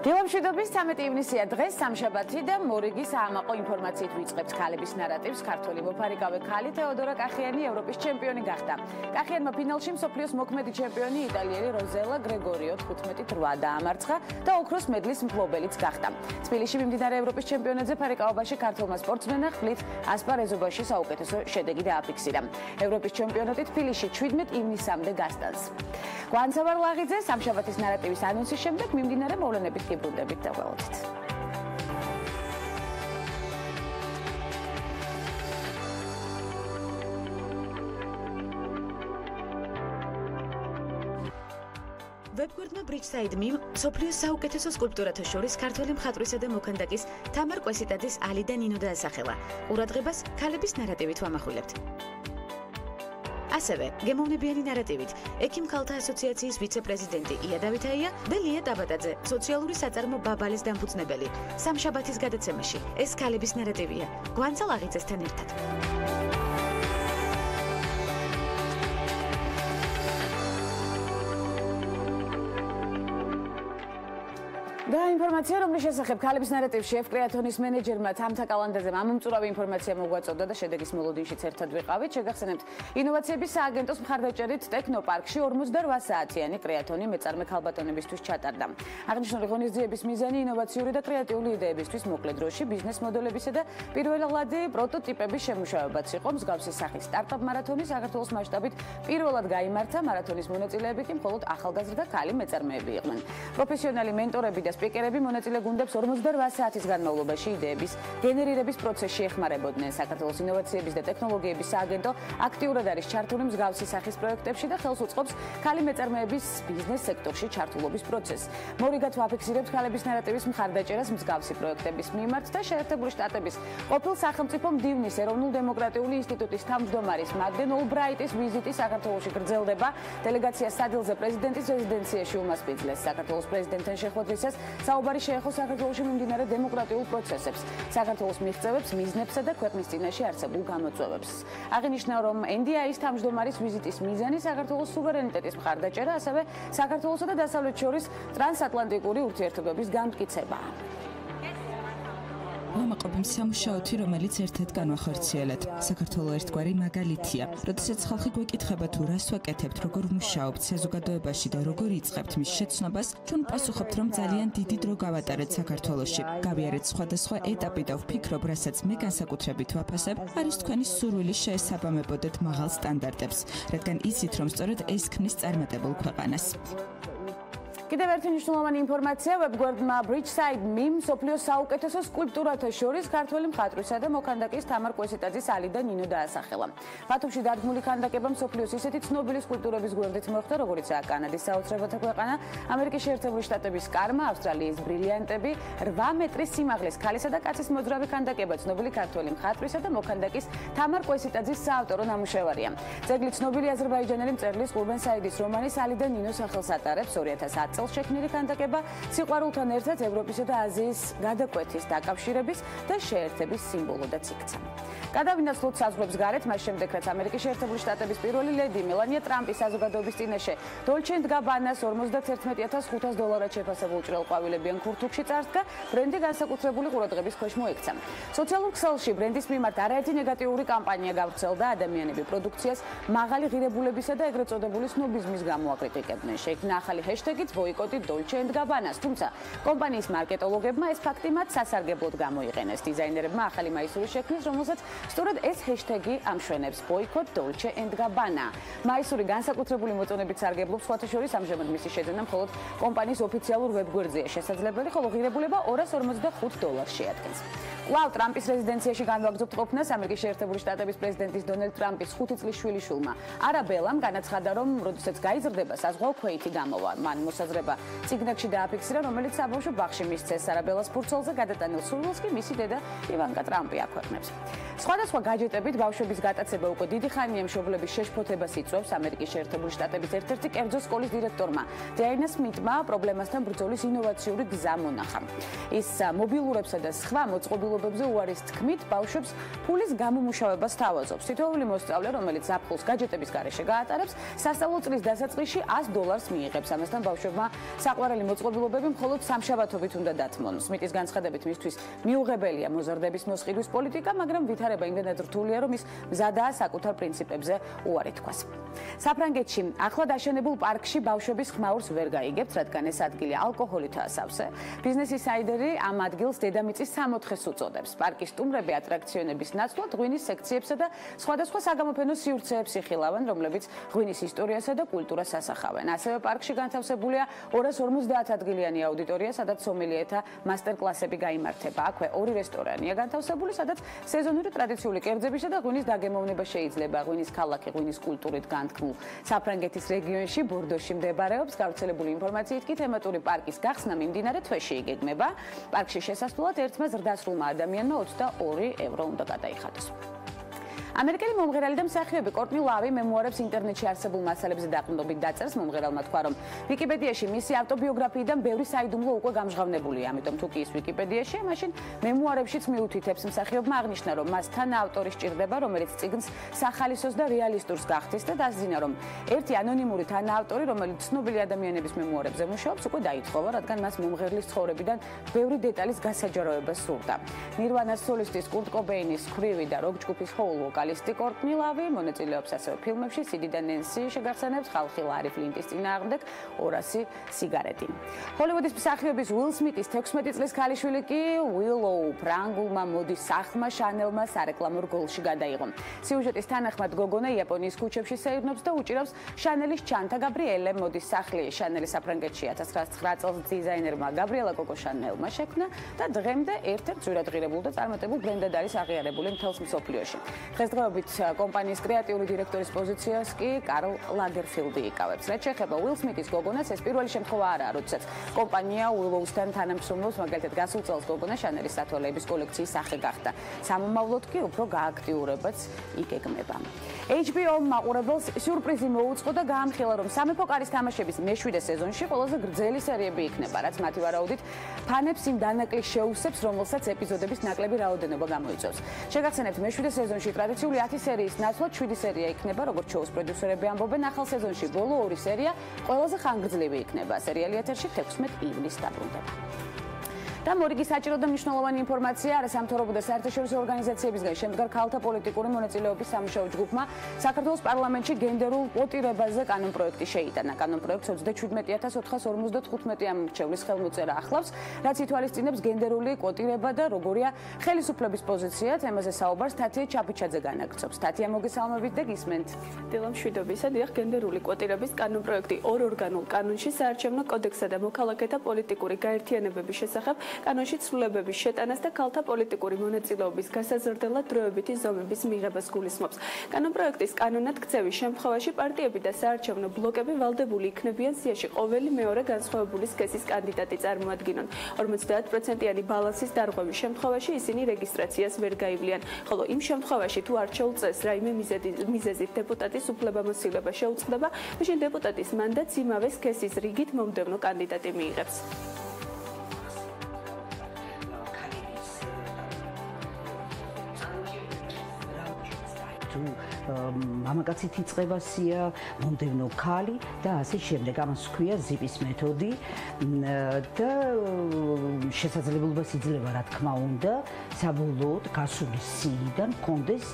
დილამშვიდობის 13 ივნისია დღეს სამშაბათი და მორიგი საამაყო ინფორმაციით ვიწყებთ ქალების ნარატივს. ქართველი მოფარიკავე ქალი თეოდორა კახიანი ევროპის ჩემპიონი გახდა. კახიანმა ფინალში მსოფლიოს მოქმედი ჩემპიონი იტალიელი როზელა გრეგორიო 15-8 დაამარცხა და ოქროს მედლის მფლობელიც გახდა. თბილისში მიმდინარე ევროპის ჩემპიონატზე ფარიკაობაში ქართველმა სპორტსმენმა ხვლით ასპარეზობაში საუკეთესო შედეგი დააფიქსირა. ევროპის ჩემპიონატი თბილისში 17 ივნისამდე გასტანს. გვანცავარ ლაღიძე სამშაბათის ნარატივის ანონსის შემდეგ მიმდინარე მოვლენებით გიბრუნდებით და ველოდით. ვებგვერდმა ბრიჯსაიდ-მიმ სოფლიოს საუკეთესო სკულპტურათა შორის ქართველი მხატვრისა და მოქანდაკის თამარ კვესიტაძის ალი და ნინო დაასახელა. ყურადღებას ქალების ნარატივით ვამახვილებთ. ასევე გემოვნებიანი ნარატივით ექიმ ქალთა ასოციაციის ვიცე-პრეზიდენტი დავითაია და ტაბატაძე სოციალური საწარმო ბაბალის დამფუძნებელი. სამშაბათის გადაცემაში ეს ქალების ნარატივია. გვანცალ აღიწესთან ერთად. და ინფორმაცია, რომლის შესახებ ქალების ნარატივში ეფ-კრეათონის მენეჯერმა თამთა კალანდაძემ ამომწურავი ინფორმაცია მოგვაწოდა და შედეგის მოლოდინშიც ერთად ვიყავით. შეგახსენებთ, ინოვაციების სააგენტოს მხარდაჭერით ტექნოპარკში 48 საათიანი კრეათონი მეწარმე ქალბატონებისთვის ჩატარდა. აღნიშნული ღონისძიების მიზანი ინოვაციური და კრეატიული იდეებისთვის მოკლე დროში ბიზნეს მოდელებისა და პირველადი პროტოტიპების შემუშავებაც იყო. მსგავსი სახის სტარტაპ მარათონი საქართველოს მასშტაბით პირველად გაიმართა. მარათონის მონაწილეები კი მხოლოდ ახალგაზრდა ქალი მეწარმეები იყვნენ. პროფესიონალი მენტორები და სპიკერები მონაწილე გუნდებს 48 საათის განმავლობაში იდეების გენერირების პროცესში ეხმარებოდნენ. საქართველოს ინოვაციების და ტექნოლოგიების სააგენტო აქტიურად არის ჩართული მსგავსი სახის პროექტებში და ხელს უწყობს ქალი მეწარმეების ბიზნეს სექტორში ჩართულობის პროცესს. მორიგად ვაფიქსირებთ ქალების ნარატივის მხარდაჭერას მსგავსი პროექტების მიმართ და შეერთებული შტატების ყოფილ სახელმწიფო მდივნის ეროვნულ-დემოკრატიული ინსტიტუტის თავმჯდომარის მაგდენ ოლბრაიტის ვიზიტი საქართველოში გრძელდება. დელეგაცია სადილზე პრეზიდენტის რეზიდენციაში უმასპინძლეს. საქართველოს პრეზიდენტთან შეხვედრისას საუბარი შეეხო საქართველოში მიმდინარე დემოკრატიულ პროცესებს, საქართველოს მიღწევებს, მიზნებსა და ქვეყნის წინაშე არსებულ გამოწვევებს. აღინიშნა, რომ NDI-ის თავმჯდომარის ვიზიტის მიზანი საქართველოს სუვერენიტეტის მხარდაჭერა, ასევე საქართველოსა და დასავლეთს შორის ტრანსატლანტიკური ურთიერთობების განმტკიცებაა. ვამაყობ სამუშაოთი, რომელიც ერთად განვახორციელეთ. საქართველო ერთგვარი მაგალითია. როდესაც ხალხი გვეკითხება თუ რას ვაკეთებთ, როგორ ვმუშაობთ საზოგადოებაში და როგორ იწყებთ მის შეცნობას, ჩვენ პასუხობთ, რომ ძალიან დიდი დრო გავატარეთ საქართველოში. გავიარეთ სხვადასხვა ეტაპი და ვფიქრობ, რასაც მე განსაკუთრებით ვაფასებ, არის თქვენი სურვილი შეესაბამებოდეთ მაღალ სტანდარტებს, რადგან იცით, რომ სწორედ ეს ქმნის წარმატებულ ქვეყანას. კიდევ ერთი მნიშვნელოვანი ინფორმაცია, ვებგვერდმა ბრიჯსაიდ-მიმ სოფლიოს საუკეთესო სკულპტურათა შორის ქართველი მხატვრისა და მოქანდაკის თამარ კვესიტაძის ალი და ნინო დაასახელა. ბათუმში დადგმული ქანდაკება მსოფლიოს ისეთი ცნობილი სკულპტურების გვერდით მოხდა, როგორიცაა კანადის საოცრებათა ქვეყანა, ამერიკის შეერთებული შტატების კარმა, ავსტრალიის ბრილიანტები, 8 მეტრის სიმაღლის ქალისა და კაცის მოძრავი ქანდაკება ცნობილი ქართველი მხატვრისა და მოქანდაკის თამარ კვესიტაძის საავტორო ნამუშევარია. ძეგლი ცნობილი აზერბაიჯანელი მწერლის ყურბენ საიდის რომანის ალი და ნინო სახელს ატარებს. 2010 წელს შექმნილი ქანდაკება სიყვარულთან ერთად ევროპისა და აზიის გადაკვეთის, დაკავშირების და შეერთების სიმბოლოდაც იქცა. გადავინაცვლოთ საზღვრებს გარეთ, მას შემდეგ რაც ამერიკის შეერთებული შტატების პირველი ლედი მელანია ტრამპის საზოგადოების წინაშე დოლჩე ენდ გაბანას $51,500 შეფასებულ ჭრელ ყვავილებიან ქურთუკში წარსდგა, ბრენდი განსაკუთრებული ყურადღების ქვეშ მოექცა. სოციალურ ქსელში ბრენდის მიმართ არაერთი ნეგატიური კამპანია გავრცელდა, ადამიანები პროდუქციას მაღალი ღირებულებისა და ეგრეთ წოდებული სნობიზმის გამო აკრიტიკებდნენ. შეიქმნა ახალი ჰეშტეგი ბოიკოტი დოლჩე ენდ გაბანას, თუმცა კომპანიის მარკეტოლოგებმა ეს ფაქტი მათ სასარგებლოდ გამოიყენეს. დიზაინერებმა ახალი მაისური შექმნეს, რომელსაც სწორედ ეს ჰეშტეგი ამშვენებს ბოიკოტ დოლჩე ენდ გაბანა. მაისური განსაკუთრებული მოწონებით სარგებლობს, სხვათა შორის ამჟამად მისი შეძენა მხოლოდ კომპანიის ოფიციალურ ვებგვერდზეა შესაძლებელი, ხოლო ღირებულება $245 შეადგენს. კვლავ ტრამპის რეზიდენციაში განვაგრძობთ ყოფნას ამერიკის შეერთებული შტატების პრეზიდენტის დონალდ ტრამპის 5 წლის შვილიშვილმა არაბელამ განაცხადა, რომ როდესაც გაიზრდება საზღვაო ქვეითი გამოვა. მან მოსაზრება წიგნებში დააფიქსირა, რომელიც საბავშვო ბაღში მისცეს არაბელას ფურცელზე გადატანილ სურვილს კი მისი დედა ივანკა ტრამპი აქვეყნებს. სხვადასხვა გაჯეტებით ბავშვების გატაცება უკვე დიდი ხანია მშობლების შეშფოთებას იწვევს. ამერიკის შეერთებული შტატების ერთ-ერთი კერძო სკოლის დირექტორმა დაინა სმიტმა პრობლემასთან ბრძოლის ინოვაციური გზა მონახა. ის მობილურებსა და სხვა მოწყობილ მოწყობილობებზე უარის თქმით, ბავშვებს ფულის გამომუშავებას თავაზობს. თითოეული მოსწავლე, რომელიც ზაფხულს გაჯეტების გარეშე გაატარებს, სასწავლო წლის დასაწყისში $100 მიიღებს. ამასთან ბავშვებმა საყვარელი მოწყობილობები მხოლოდ სამშაბათობით უნდა დათმონ. სმიტის განცხადებით მისთვის მიუღებელია მოზარდების მოსყიდვის პოლიტიკა, მაგრამ ვითარება იმდენად რთულია, რომ ის მზადაა საკუთარ პრინციპებზე უარი თქვას. საფრანგეთში ახლად აშენებულ პარკში ბავშვების ხმაურს ვერ გაიგებთ, რადგან ეს ადგილი ალკოჰოლითაა სავსე. ბიზნეს ინსაიდერი ამ ადგილს დედამიწის 64-ს უწოდებს. პარკის სტუმრები ატრაქციონების ნაცვლად ღვინის სექციებსა და სხვადასხვა საგამოფენო სივრცეებს იხილავენ, რომლებიც ღვინის ისტორიასა და კულტურას ასახავენ. ასევე პარკში განთავსებულია 250 ადგილიანი აუდიტორია, სადაც სომელიეთა მასტერკლასები გაიმართება. აქვე 2 რესტორანია განთავსებული, სადაც სეზონური ტრადიციული კერძებისა და ღვინის დაგემოვნება შეიძლება. ღვინის ქალაქი ღვინის კულტურით განთქმულ საფრანგეთის რეგიონში ბორდოში მდებარეობს. გავრცელებული ინფორმაციით კი თემატური პარკის გახსნა მიმდინარე თვეში იგეგმება. პარკში შესასვლელად ერთმა ზრდასრულმა ადამიანმა €22 უნდა გადაიხადოს. ამერიკელი მომღერალი და მსახიობი კორტნი ლავი მემუარებს ინტერნეტში არსებულ მასალებზე დაყრდნობით დაწერს. მომღერალმა თქვა, რომ ვიკიპედიაში მისი ავტობიოგრაფიიდან ბევრი საიდუმლო უკვე გამჟღავნებულია. ამიტომ თუ კი ის ვიკიპედიაში, მაშინ მემუარებშიც მიუთითებს. მსახიობმა აღნიშნა, რომ მას თანაავტორი სჭირდება, რომელიც წიგნს სახალისოს და რეალისტურს გახდის და დასძინა, რომ ერთი ანონიმური თანაავტორი, რომელიც ცნობილი ადამიანების მემუარებზე მუშაობს, უკვე დაითხოვა, რადგან მას მომღერლის ცხოვრებიდან ბევრი დეტალის გასაჯაროება სურდა. ნირვანას სოლისტის კურტ კობეინის ქვრივი და როკ ჯგუფის ჰოულ ვოკალისტი კორტნი ლავი მონაწილეობს ასევე ფილმებში სიდი და ნენსი, შეგახსენებთ ხალხი ლარი ფლინტის წინააღმდეგ 200 სიგარეტი. ჰოლივუდის მსახიობის უილ სმიტის 16 წლის ქალიშვილი კი უილოუ ფრანგულმა მოდის სახლმა შანელმა სარეკლამო რგოლში გადაიღო. სიუჟეტის თანახმად გოგონა იაპონიის ქუჩებში სეირნობს და უჭირავს შანელის ჩანთა. გაბრიელე მოდის სახლი შანელის საფრანგეთში 1909 წელს დიზაინერმა გაბრიელა კოკო შანელმა შექმნა და დღემდე ერთ-ერთ ძვირადღირებულ და წარმატებულ ბრენდად არის აღიარებული მთელს მსოფლიოში. დღესდღეობით კომპანიის კრეატიული დირექტორის პოზიციას კი კარლ ლაგერფილდი იკავებს. რაც შეეხება უილ სმიტის გოგონას, ეს პირველი შემთხვევა არაა, როდესაც კომპანია უილოუსთან თანამშრომლობს, მაგალითად გასულ წელს გოგონა შანელის სათვალეების კოლექციის სახე გახდა. სამომავლოდ კი უფრო გააქტიურებაც იგეგმება. HBO მაყურებელს სიურპრიზი მოუწყო და გაამხილა, რომ სამეფო კარის თამაშების მე-7 სეზონში ყველაზე გრძელი სერიები იქნება, რაც მათი ვარაუდით ფანებს იმ დანაკლისს შეუსებს, რომელსაც ეპიზოდების ნაკლები რაოდენობა გამოიწვევს. შეგახსენებთ, მე-7 სეზონში ტრადიციული 10 სერიის ნაცვლად 7 სერია იქნება, როგორც შოუს პროდიუსერები ამბობენ. ახალ სეზონში ბოლო 2 სერია ყველაზე ხანგრძლივი იქნება. სერიალი ეთერში 16 ივნისს დაბრუნდება. და მორიგი საჭირო და მნიშვნელოვანი ინფორმაცია არასამთავრობო და საერთაშორისო ორგანიზაციებისგან შემდგარ ქალთა პოლიტიკური მონაწილეობის სამუშაო ჯგუფმა საქართველოს პარლამენტში გენდერულ კვოტირებაზე კანონპროექტი შეიტანა. კანონპროექტს 37455 ამორჩევლის ხელმოწერა ახლავს, რაც ითვალისწინებს გენდერული კვოტირება და როგორია ხელისუფლების პოზიცია. თემაზე საუბარს თათია ჩაფიჩაძე განაგრძობს. თათია, მოგესალმებით და გისმენთ. დილა მშვიდობისა. დიახ, გენდერული კვოტირების კანონპროექტი ორ ორგანულ კანონში საარჩევნო კოდექსსა და მოქალაქეთა პოლიტიკური გაერთიანებების შესახებ კანონში ცვლილებების შეტანას და ქალთა პოლიტიკური მონაწილეობის გასაზრდელად დროებითი ზომების მიღებას გულისხმობს. კანონპროექტის კანონად ქცევის შემთხვევაში პარტიები და საარჩევნო ბლოკები ვალდებული იქნებიან სიაში ყოველი მეორე განსხვავებული სქესის კანდიდატი წარმოადგინონ. 50%-იანი ბალანსის დარღვევის შემთხვევაში ისინი რეგისტრაციას ვერ გაივლიან, ხოლო იმ შემთხვევაში თუ არჩეულ წესს რაიმე მიზეზით დეპუტატის უფლებამოსილება შეუწყდება, მაშინ დეპუტატის მანდატს იმავე სქესის რიგით მომდევნო კანდიდატი მიიღებს. მამაკაცით იწყებასია, მომდევნო ქალი და ასე შემდეგ. ამას ჰქვია ზიპის მეთოდი და შესაძლებლობას იძლევა, რა თქმა უნდა, საბოლოოდ გასული სიიდან კონდეს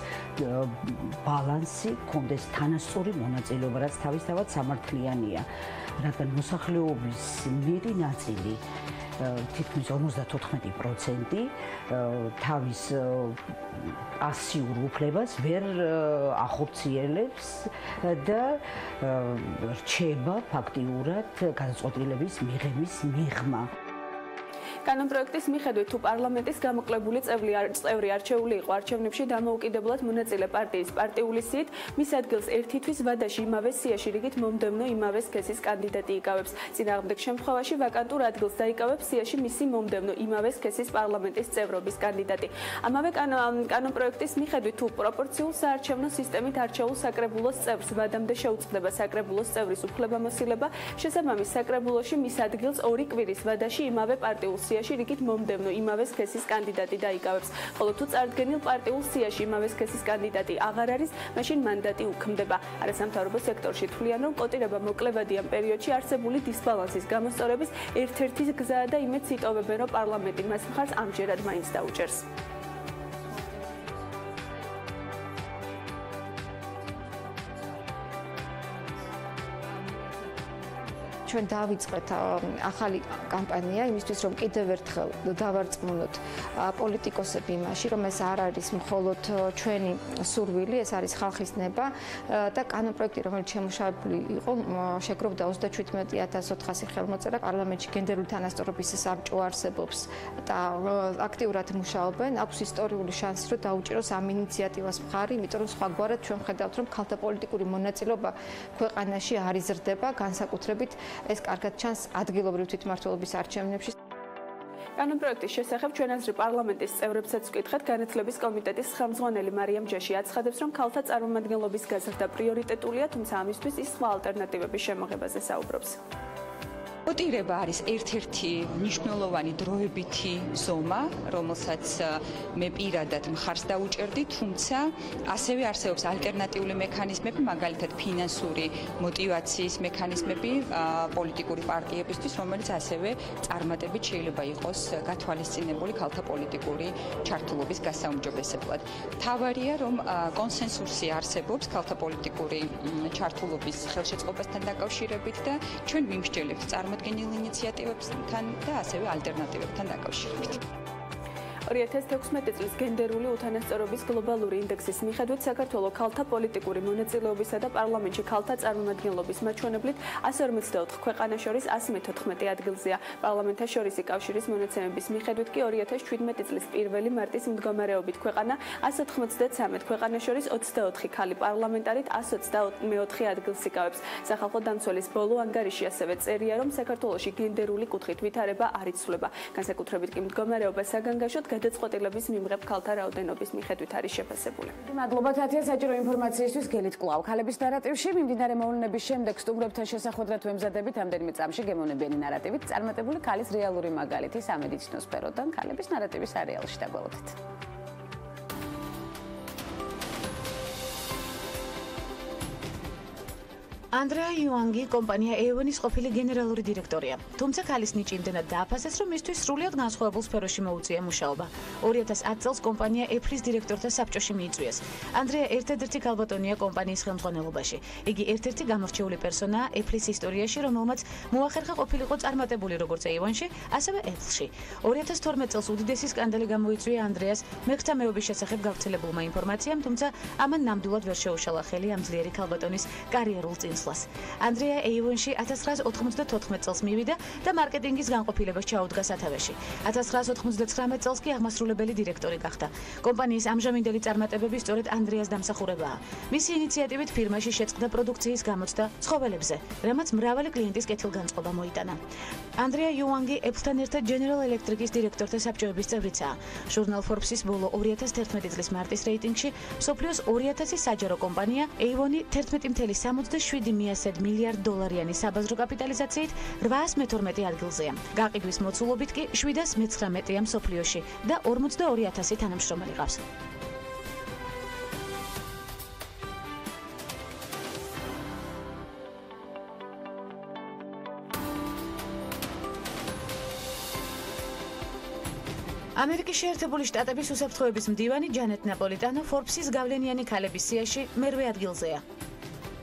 ბალანსი, კონდეს თანასწორი მონაწილეობა, რაც თავისთავად სამართლიანია, რადგან მოსახლეობის მეტი ნაწილი თითქმის 54% თავის პასიურ უფლებას ვერ ახორციელებს და რჩება ფაქტიურად გადაწყვეტილების მიღების მიღმა. კანონპროექტის მიხედვით, თუ პარლამენტის გამოკლებული წევრი არჩეული იყო არჩევნებში დამოუკიდებლად მონაწილე პარტიის პარტიული სიით, მის ადგილს ერთი თვის ვადაში იმავე სიაში რიგით მომდევნო იმავე სქესის კანდიდატი იკავებს. წინააღმდეგ შემთხვევაში ვაკანტურ ადგილს დაიკავებს სიაში მისი მომდევნო იმავე სქესის პარლამენტის წევრობის კანდიდატი. ამავე კანონპროექტის მიხედვით, თუ პროპორციულ საარჩევნო სისტემით არჩეულ საკრებულოს წევრს ვადამდე შეუწყდება საკრებულოს წევრის უფლებამოსილება, შესაბამის საკრებულოში მის ადგილს 2 კვირის ვადაში იმავე პარტიულ სიაში რიგით მომდევნო იმავე სქესის კანდიდატი დაიკავებს. ხოლო თუ წარდგენილ პარტიულ სიაში იმავე სქესის კანდიდატი აღარ არის, მაშინ მანდატი უქმდება. არასამთავრობო სექტორში თვლიან, რომ კოტირება მოკლებადია ამ პერიოდში არსებული დისბალანსის გამოსწორების ერთ-ერთი გზაა და იმედს იტოვებენ, რომ პარლამენტი მას მხარს ამჯერად მაინც დაუჭერს. ჩვენ დავიწყეთ ახალი კამპანია იმისთვის, რომ კიდევ ერთხელ დავარწმუნოთ პოლიტიკოსები იმაში, რომ ეს არ არის მხოლოდ ჩვენი სურვილი, ეს არის ხალხის ნება და კანონპროექტი, რომელიც შემუშავებული იყო, შეგროვდა 37400 ხელმოწერა. პარლამენტში გენდერული თანასწორობის საბჭო არსებობს და აქტიურად მუშაობენ. აქვს ისტორიული შანსი, რომ დაუჭიროს ამ ინიციატივას მხარი, იმიტომ რომ სხვაგვარად ჩვენ ვხედავთ, რომ ქალთა პოლიტიკური მონაწილეობა ქვეყანაში არ იზრდება, განსაკუთრებით ეს კარგად ჩანს ადგილობრივ თვითმმართველობის არჩევნებში. კანონპროექტის შესახებ ჩვენ აზრი პარლამენტის წევრებსაც ვკითხეთ. განათლების კომიტეტის ხელმძღვანელი მარიამ ჯაში აცხადებს, რომ ქალთა წარმომადგენლობის გაზრდა პრიორიტეტულია, თუმცა ამისთვის ის სხვა ალტერნატივების შემოღებაზე საუბრობს. კოტირება არის ერთ-ერთი მნიშვნელოვანი დროებითი ზომა, რომელსაც მე პირადად მხარს დაუჭერდი, თუმცა ასევე არსებობს ალტერნატიული მექანიზმები, მაგალითად ფინანსური მოტივაციის მექანიზმები პოლიტიკური პარტიებისთვის, რომელიც ასევე წარმატებით შეიძლება იყოს გათვალისწინებული ქალთა პოლიტიკური ჩართულობის გასაუმჯობესებლად. მთავარია, რომ კონსენსუსი არსებობს ქალთა პოლიტიკური ჩართულობის ხელშეწყობასთან დაკავშირებით და ჩვენ ვიმსჯელებთ წარმოდგენილ ინიციატივებთან და ასევე ალტერნატივებთან დაკავშირებით. 2016 წლის გენდერული უთანასწორობის გლობალური ინდექსის მიხედვით საქართველოს ქალთა პოლიტიკური მონაწილეობისა და პარლამენტში ქალთა წარმომადგენლობის მაჩვენებლით 154 ქვეყანას შორის 114 ადგილზეა. პარლამენტთაშორისი კავშირის მონაცემების მიხედვით კი 2017 წლის პირველი მარტის მდგომარეობით ქვეყანა 193 ქვეყანას შორის 24 ქალი პარლამენტარით 124 ადგილს იკავებს. სახალხო დამცველის ბოლო ანგარიში ასევე წერია, რომ საქართველოში გენდერული კუთხით ვითარება არ იცვლება. განსაკუთრებით კი მდგომარეობა საგანგაშოდ გადაწყვეტილების მიმღებ ქალთა რაოდენობის მიხედვით არის შეფასებული. მადლობა თათია საჭირო ინფორმაციისთვის. გელით კვლავ ქალების ნარატივში მიმდინარე მოვლენების შემდეგ სტუმრებთან შესახვედრად ვემზადებით ამდენიმე წამში გემოვნებიანი ნარატივით წარმატებული ქალის რეალური მაგალითი სამედიცინო სფეროდან ქალების ნარატივის სერიალში დაგველოდეთ. ანდრეა იუანგი კომპანია ეივონის ყოფილი გენერალური დირექტორია. თუმცა ქალის ნიჭი იმდენად დააფასეს, რომ მისთვის სრულიად განსხვავებულ სფეროში მოუწია მუშაობა. 2010 წელს კომპანია ეფლის დირექტორთა საბჭოში მიიწვიეს. ანდრეა ერთადერთი ქალბატონია კომპანიის ხელმძღვანელობაში. იგი ერთ-ერთი გამორჩეული პერსონაა ეფლის ისტორიაში, რომელმაც მოახერხა ყოფილიყო წარმატებული როგორც ეივონში, ასევე ეფლში. 2012 წელს უდიდესი სკანდალი გამოიწვია ანდრეას მეხსამეობის შესახებ გავრცელებულმა ინფორმაციამ, თუმცა ამან ნამდვილად ვერ შეუშალა ხელი ამ ძლიერი ქალბატონის კარიერულ წინსვლას. ანდრეა ეივონში 1994 წელს მივიდა და მარკეტინგის განყოფილებას ჩაუდგა სათავეში. 1999 წელს კი აღმასრულებელი დირექტორი გახდა. კომპანიის ამჟამინდელი წარმატებები სწორედ ანდრეას დამსახურებაა. მისი ინიციატივით ფირმაში შეწყდა პროდუქციის გამოცდა ცხოველებზე, რამაც მრავალი კლიენტის კეთილგანწყობა მოიტანა. ანდრეა იუანგი ეფლთან ერთად General Electric-ის დირექტორთა საბჭოების წევრიცაა. ჟურნალ Forbes-ის ბოლო 2011 წლის მარტის რეიტინგში მსოფლიოს 2000 საჯარო კომპანია ეივონი 11.77 $1 საბაზრო კაპიტალიზაციით 812 ადგილზეა. გაყიდვის მოცულობით კი 719-ია მსოფლიოში და 42000 თანამშრომელი ყავს. ამერიკის შეერთებული შტატების უსაფრთხოების მდივანი ჯანეტ ნაპოლიტანო Forbes-ის გავლენიანი ქალების სიაში მერვე ადგილზეა.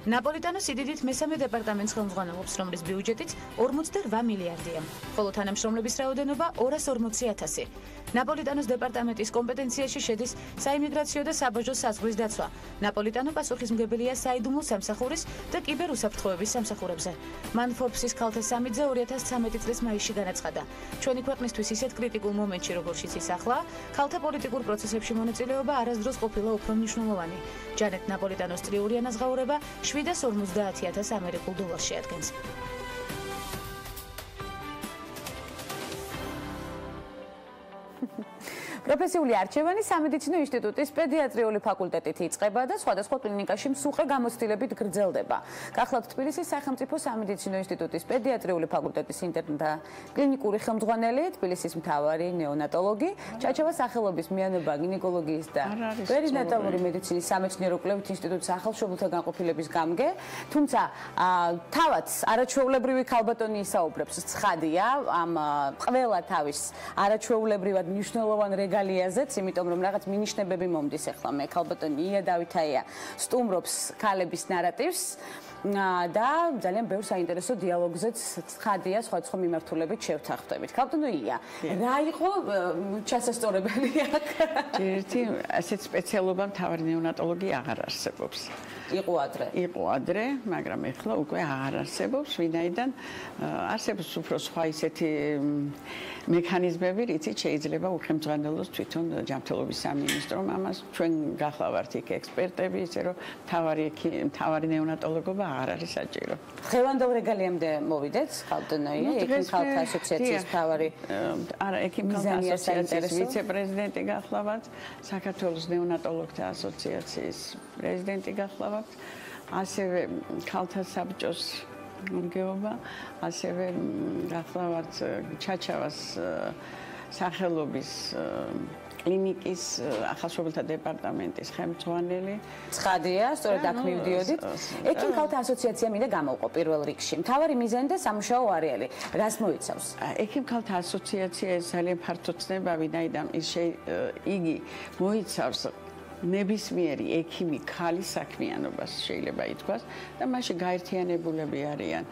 ნაპოლიტანო სიდიდით მესამე დეპარტამენტს ხელმძღვანელობს, რომლის ბიუჯეტიც 48 მილიარდია, ხოლო თანამშრომლების რაოდენობა 240,000. ნაპოლიტანოს დეპარტამენტის კომპეტენციაში შედის საიმიგრაციო და საბაჟო საზღვრის დაცვა. ნაპოლიტანო პასუხისმგებელია საიდუმლო სამსახურის და კიბერუსაფრთხოების სამსახურებზე. მან Forbes-ის ქალთა სამიტზე 2013 წლის მაისში განაცხადა: ჩვენი ქვეყნისთვის ისეთ კრიტიკულ მომენტში, როგორშიც ის ახლა, ქალთა პოლიტიკურ პროცესებში მონაწილეობა არასდროს ყოფილა უფრო მნიშვნელოვანი. ჯანეტ ნაპოლიტანოს წლიური ანაზღაურება $750,000 ამერიკულ დოლარს შეადგენს. პროფესიული არჩევანი სამედიცინო ინსტიტუტის პედიატრიული ფაკულტეტით იწყება და სხვადასხვა კლინიკაში მსუყე გამოცდილებით გრძელდება. გახლავთ თბილისის სახელმწიფო სამედიცინო ინსტიტუტის პედიატრიული ფაკულტეტის ინტერნი და კლინიკური ხელმძღვანელი, თბილისის მთავარი ნეონატოლოგი, ჩაჩევას სახელობის მიანობა გინეკოლოგიის და პერინატალური მედიცინის სამეცნიერო კვლევით ინსტიტუტის ახალშობილთა განყოფილების გამგე, თუმცა თავად არაჩვეულებრივი ქალბატონი ისაუბრებს ცხადია ამ ყველა თავის არაჩვეულებრივად მნიშვნელოვან რეგალიაზეც, იმიტომ რომ რაღაც მინიშნებები მომდის ახლა მე ქალბატონი დავითაია სტუმრობს ქალების ნარატივს და ძალიან ბევრ საინტერესო დიალოგზეც ცხადია სხვადასხვა მიმართულებით შევთანხმდებით. ქალბატონია, რა იყო ჩასასწორებელი აქ? ერთი ასეთ სპეციალობა მთავარი ნეონატოლოგი აღარ არსებობს. იყო ადრე, მაგრამ ეხლა უკვე აღარ არსებობს, ვინაიდან არსებობს უფრო სხვა ისეთი მექანიზმები, რითიც შეიძლება უხელმძღვანელოს თვითონ ჯანმრთელობის სამინისტრომ ამას. ჩვენ გახლავართ იქ ექსპერტები, ისე რომ მთავარი ნეონატოლოგობა აღარ არის საჭირო. დღევანდელ რეგალიამდე მოვიდეთ, ქალბატონია, ექიმ ქალთა ასოციაციის მთავარი ექიმ ქალთა ასოციაციის ვიცე-პრეზიდენტი გახლავართ, საქართველოს ნეონატოლოგთა ასოციაციის პრეზიდენტი გახლავართ, ასევე ქალთა საბჭოს მორგეობა, ასევე გახლავართ ჩაჩავას სახელობის კლინიკის ახალშობილთა დეპარტამენტის ხელმძღვანელი. ცხადია, სწორედ აქ მივდიოდით. ექიმ ქალთა ასოციაცია მინდა გამოვყო პირველ რიგში. მთავარი მიზანი და სამუშაო არეალი რას მოიცავს? ექიმ ქალთა ასოციაცია ძალიან ფართო ცნება, ვინაიდან იგი მოიცავს ნებისმიერი ექიმი ქალის საქმიანობას შეიძლება ითქვას და მასში გაერთიანებულები არიან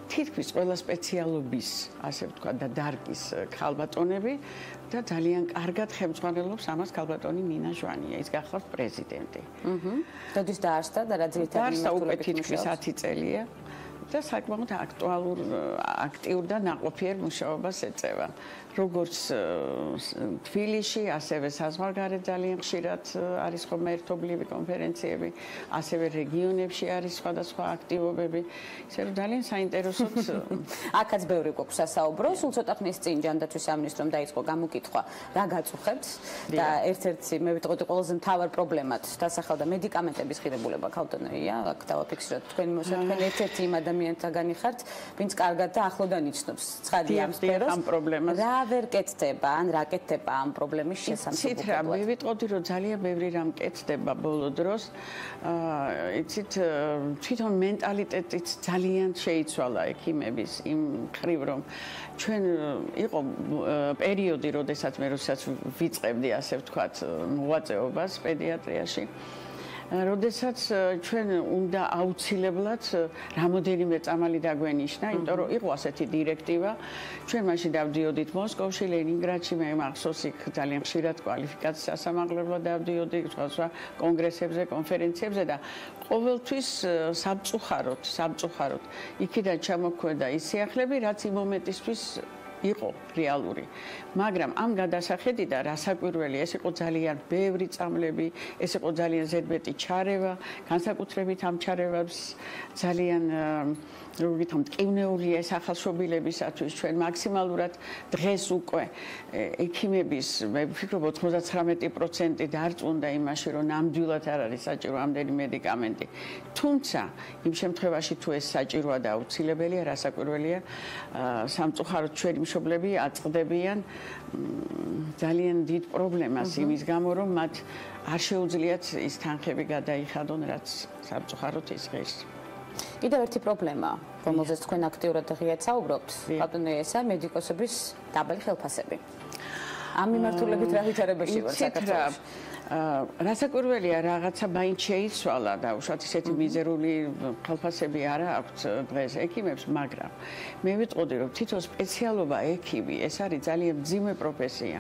თითქმის ყველა სპეციალობის, ასე ვთქვა და დარგის ქალბატონები და ძალიან კარგად ხელმძღვანელობს ამას ქალბატონი ნინა ჟვანია, ის გახლავთ პრეზიდენტი. დოდის დაარსდა და რა ძირითადად მიმართულებით თითქმის 10 წელია და საკმაოდ აქტიურ და ნაყოფიერ მუშაობას ეწევა. როგორც თბილისში, ასევე საზღვარგარეთ ძალიან ხშირად არის ხოლმე ერთობლივი კონფერენციები, ასევე რეგიონებში არის სხვადასხვა აქტივობები. ისე რომ ძალიან საინტერესოდ აქაც ბევრი გვაქვს სასაუბრო. სულ ცოტა ხნის წინ ჯანდაცვის სამინისტრომ დაიწყო გამოკითხვა, რა გაწუხებთ და ერთ-ერთი მე ვიტყოდი ყველაზე მთავარ პრობლემად დასახელდა მედიკამენტების ღირებულება ქალბატონია. აქ დავაფიქსიროთ თქვენი მოსათქმელი ერთ-ერთი იმ ადამიანთაგანი ხართ, ვინც კარგად და ახლოდან იცნობს ცხადია ამ სფეროს. ამ პრობლემას ვერ კეთდება, ან რა კეთდება ამ პრობლემის შესამსუბუქებლად? მე ვიტყოდი, რომ ძალიან ბევრი რამ კეთდება ბოლო დროს. იცით, თვითონ მენტალიტეტიც ძალიან შეიცვალა ექიმების იმ ხრივ, რომ ჩვენ იყო პერიოდი, როდესაც ვიწყებდი, ასე ვთქვათ, მოღვაწეობას პედიატრიაში. როდესაც ჩვენ უნდა აუცილებლად რამოდენიმე წამალი დაგვენიშნა, იმიტომ რომ იყო ასეთი დირექტივა, ჩვენ მაშინ დავდიოდით მოსკოვში, ლენინგრადში, მე მახსოვს იქ ძალიან ხშირად კვალიფიკაციის სასამაღლებლად დავდიოდი, სხვა კონგრესებზე, კონფერენციებზე და ყოველთვის სამწუხაროდ იქიდან ჩამოგვედა ის სიახლეები, რაც იმ მომენტისთვის იყო რეალური. მაგრამ ამ გადასახედიდან რასაკვირველია, ეს იყო ძალიან ბევრი წამლები, ეს იყო ძალიან ზედმეტი ჩარევა, განსაკუთრებით ამ ჩარევას ძალიან როგორ მტკივნეულია ეს ახალშობილებისათვის ჩვენ მაქსიმალურად დღეს უკვე ექიმების მე ვფიქრობ 99% დარწმუნდა იმაში, რომ ნამდვილად არ არის საჭირო ამდენი მედიკამენტი. თუმცა იმ შემთხვევაში თუ ეს საჭიროა და აუცილებელია, რასაკვირველია, სამწუხაროდ ჩვენი მშობლები აწყდებიან ძალიან დიდ პრობლემას იმის გამო, რომ მათ არ შეუძლიათ ის თანხები გადაიხადონ, რაც სამწუხაროდ ის ღირს. კიდევ ერთი პრობლემა, რომელზეც თქვენ აქტიურად ღიად საუბრობთ, ბატონია, ესა მედიკოსების დაბალი ხელფასები. ამ მიმართულებით რა ვითარებაში ვარ საქართველოში? რასაკვირველია, რაღაცა მაინც შეიცვალა და უშუალოდ ისეთი მიზერული ხელფასები არა აქვთ დღეს ექიმებს, მაგრამ მე ვიტყოდი, რომ თვითონ სპეციალობა ექიმი, ეს არის ძალიან მძიმე პროფესია.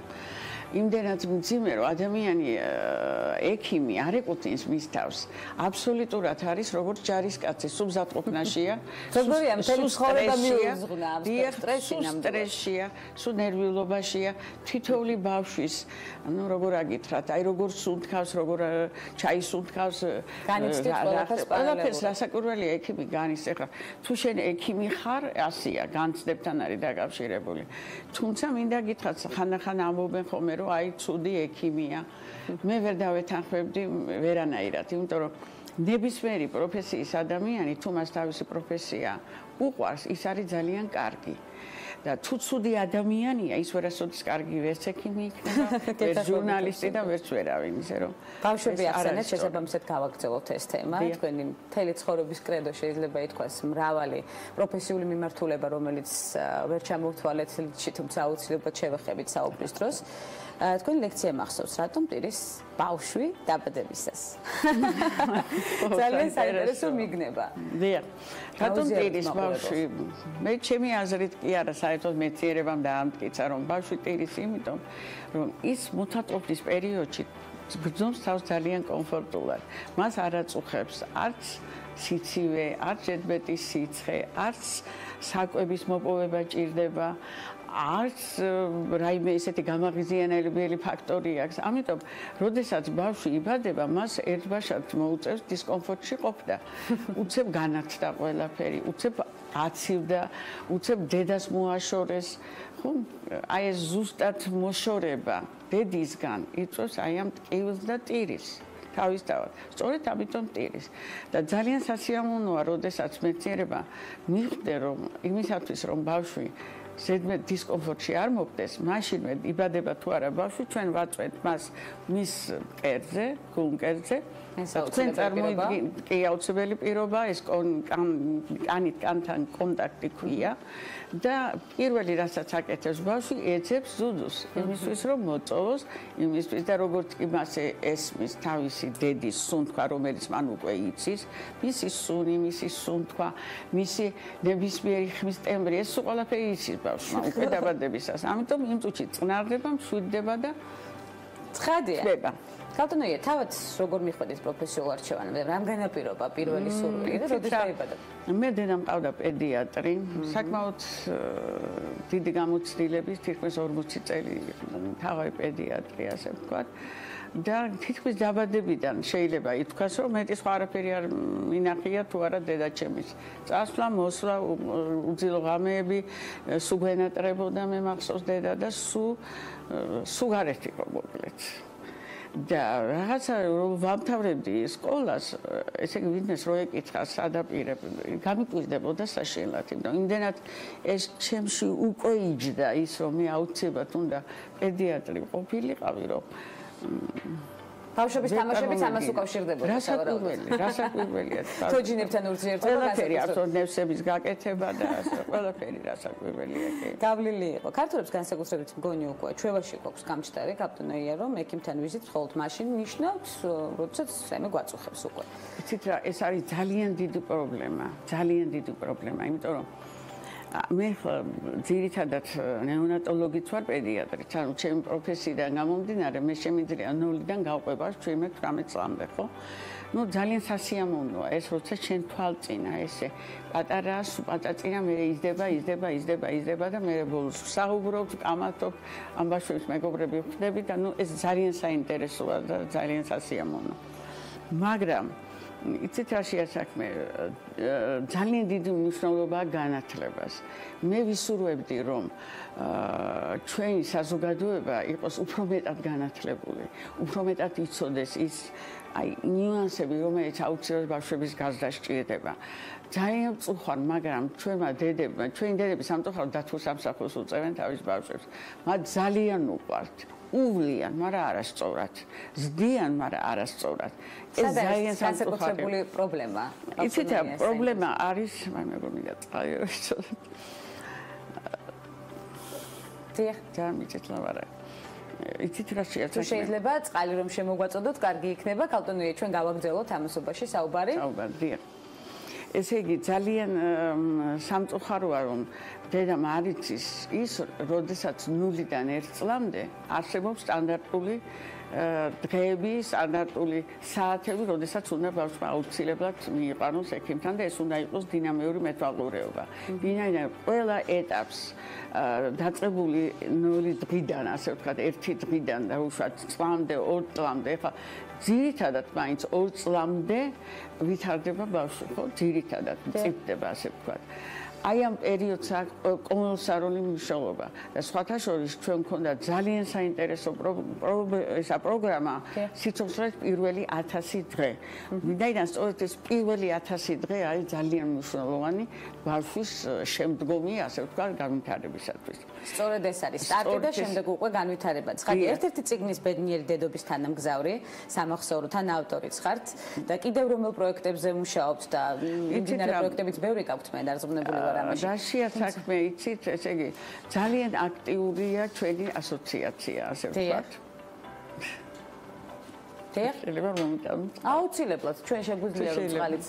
იმდენად მძიმე, რომ ადამიანი ექიმი არ ეკუთვნის მის თავს. აბსოლუტურად არის როგორც ჯარისკაცი, სუბზატყოფნაშია. როგორია მთელი ცხოვრება მიუძღვნა ამ სტრესშია, სულ ნერვიულობაშია, თითოეული ბავშვის, ანუ როგორ აგითხრათ, აი როგორ სუნთქავს, როგორ ჩაის სუნთქავს. ყველაფერს რასაკვირველია ექიმი განის. ეხლა თუ შენ ექიმი ხარ, ასია, განცდებთან არის დაკავშირებული. თუმცა მინდა გითხრათ, ხანდახან ამბობენ ხოლმე რომ აი ცუდი ექიმია. მე ვერ დავეთანხმებდი ვერანაირად, იმიტომ რომ ნებისმიერი პროფესიის ადამიანი თუ მას თავისი პროფესია უყვარს, ის არის ძალიან კარგი. და თუ ცუდი ადამიანია, ის ვერასოდეს კარგი ვერც ექიმი იქნება, ვერც ჟურნალისტი და ვერც ვერავინ, ისე რომ ბავშვები ახსენეთ, შესაბამისად გავაგრძელოთ ეს თემა. თქვენი მთელი ცხოვრების კრედო შეიძლება ითქვას მრავალი პროფესიული მიმართულება, რომელიც ვერ ჩამოვთვალეთ ლიდში, თუმცა აუცილებლად შევეხებით საუბრის დროს. თქვენი ლექცია მახსოვს, რატომ ტირის ბავშვი დაბადებისას? ძალიან საინტერესო მიგნება. დიახ. რატომ ტირის ბავშვი? მე ჩემი აზრით კი არა, საერთოდ მეცნიერებამ დაამტკიცა, რომ ბავშვი ტირის იმიტომ, რომ ის მუთაყოფის პერიოდში გრძნობს თავს ძალიან კომფორტულად. მას არ აწუხებს არც სიცივე, არც ჟედბეტის სიცხე, არც საკვების მოპოვება ჭირდება. არც რაიმე ესეთი გამაღიზიანებელი ფაქტორი აქვს. ამიტომ, როდესაც ბავშვი იბადება, მას ერთბაშად მოუწევს დისკომფორტში ყოფნა. უცებ განათდა ყველაფერი, უცებ აცივდა, უცებ დედას მოაშორეს. ხო, აი ეს ზუსტად მოშორება დედისგან იწვევს აი ამ ტკივილს და ტირის. თავისთავად. სწორედ ამიტომ ტირის. და ძალიან სასიამოვნოა, როდესაც მეცნიერება მიხვდა, რომ იმისათვის, რომ ბავშვი ზედმეტ დისკომფორტში არ მოვდეს, მაშინვე იბადება თუ არა ბავშვი, ჩვენ ვაწვევთ მას მის მკერდზე, გულმკერდზე. თქვენ წარმოიდგინეთ, კი აუცილებელი პირობა, ეს კანით კანთან კონტაქტი ქვია და პირველი რასაც აკეთებს ბავშვი, ეძებს ზუდუს, იმისთვის რომ მოწოვოს, იმისთვის და როგორც კი მას ესმის თავისი დედის სუნთქვა, რომელიც მან უკვე იცის, მისი სუნი, მისი სუნთქვა, მისი ნებისმიერი ხმის ტემბრი, ეს ყველაფერი იცის ბავშვმა უკვე დაბადებისას. ამიტომ იმ წუთში წნარდება, მშვიდდება და ცხადია. ქალბატონია, თავად როგორ მიხვედით პროფესიულ არჩევანებზე? რამ განაპირობა პირველი სურვილი და როდის დაიბადა? მე დედამ მყავდა პედიატრი, საკმაოდ დიდი გამოცდილების, თითქმის 40 წელი თავი პედიატრი, ასე ვთქვათ. და თითქმის დაბადებიდან შეიძლება ითქვას, რომ მეტი სხვა არაფერი არ მინახია თუ არა დედაჩემის წასვლა, მოსვლა, უძილო ღამეები, სულ გვენატრებოდა მე მახსოვს დედა და სულ გარეთ იყო მოკლედ. და რაღაცა რომ ვამთავრებდი სკოლას, ესე იგი ვინმეს რო ეკითხა სადაპირებ, გამიკვირდებოდა საშინლად, იმიტომ იმდენად ეს ჩემში უკვე იჯდა ის, რომ მე აუცილებლად უნდა პედიატრი ყოფილიყავი, რომ ბავშვების თამაშებიც ამას უკავშირდებოდა. რასაკვირველია. თოჯინებთან ურთიერთობა ყველაფერი აბსოლუტნევსების გაკეთება და ასე ყველაფერი რასაკვირველია კი. გავლილი იყო. ქართველებს განსაკუთრებით მგონი უკვე ჩვევაში გვაქვს გამჩნდარი გაბტონია, რომ ექიმთან ვიზიტს მხოლოდ მაშინ ნიშნავს, როდესაც ამე გვაწუხებს უკვე. იცით რა, ეს არის ძალიან დიდი პრობლემა, ძალიან დიდი პრობლემა, იმიტომ რომ მე ძირითადად ნეონატოლოგიც ვარ პედიატრიც, ანუ ჩემი პროფესიიდან გამომდინარე, მე შემიძლია 0-დან გავყვება 17-18 წლამდე, ხო? ნუ ძალიან სასიამოვნოა ეს, როცა შენ თვალწინა ესე პატარაა, სუპატაწინა, მე იზრდება და მე ბოლოს საუბრობ, კამათობ, ამ ბავშვებს მეგობრები ვხდები და ნუ ეს ძალიან საინტერესოა და ძალიან სასიამოვნო. მაგრამ იცით რა შეასაქმე, ძალიან დიდი მნიშვნელობაა განათლებას. მე ვისურვებდი, რომ ჩვენი საზოგადოება იყოს უფრო მეტად განათლებული, უფრო მეტად იცოდეს ის აი ნიუანსები, რომელიც აუცილებლად ბავშვების გაზრდა სჭირდება. ძალიან მწუხვარ, მაგრამ ჩვენმა დედებმა, ჩვენი დედები სამწუხაროდ დათულ სამსახურს უწევენ თავის ბავშვებს. მათ ძალიან უყვართ. უვლიან, მაგრამ არასწორად. ზდიან, მაგრამ არასწორად. ეს ძალიან განსაკუთრებული პრობლემა. იცით რა, პრობლემა არის, მაგრამ მეგონი გაწყალი რა ვიცოდი. დიახ, ძალიან მიწითლავარა. იცით რა შეასაქმე. თუ შეიძლება წყალი რომ შემოგვაწოდოთ, კარგი იქნება. ქალბატონია, ჩვენ გავაგრძელოთ ამასობაში საუბარი. საუბარი, დიახ. ესე იგი ძალიან სამწუხაროა, რომ დედამ არ იცის ის, როდესაც 0-დან 1 წლამდე არსებობს სტანდარტული დღეები, სტანდარტული საათები, როდესაც უნდა ბავშვმა აუცილებლად მიიყვანოს ექიმთან და ეს უნდა იყოს დინამიური მეთვალყურეობა. ვინაიდან ყველა ეტაპს დაწყებული 0 დღიდან, ასე ვთქვათ, 1 დღიდან და უშუალოდ წლამდე, 2 წლამდე, ხა ძირითადად მაინც 2 წლამდე ვითარდება ბავშვი, ხო? ძირითადად მწიფდება, ასე ვთქვათ. აი ამ პერიოდს კომუნალსარული მნიშვნელობა და სხვათა შორის ჩვენ მქონდა ძალიან საინტერესო პროგრამა სიცოცხლეს პირველი 1000 დღე. ვინაიდან სწორედ ეს პირველი 1000 დღე არის ძალიან მნიშვნელოვანი ბავშვის შემდგომი, ასე ვთქვათ, განვითარებისათვის. სწორედ ეს არის სტარტი და შემდეგ უკვე განვითარებაც. ხარ ერთ-ერთი წიგნის ბედნიერი დედობის თანამგზავრი, სამახსოვრო თან ავტორიც ხართ და კიდევ რომელ პროექტებზე მუშაობთ და მიმდინარე პროექტებიც ბევრი გაქვთ მე დარწმუნებული ვარ ამაში. რაშია საქმე იცით, ესე იგი ძალიან აქტიურია ჩვენი ასოციაცია, ასე ვთქვათ. აუცილებლად ჩვენ შეგვიძლია რომ წყალიც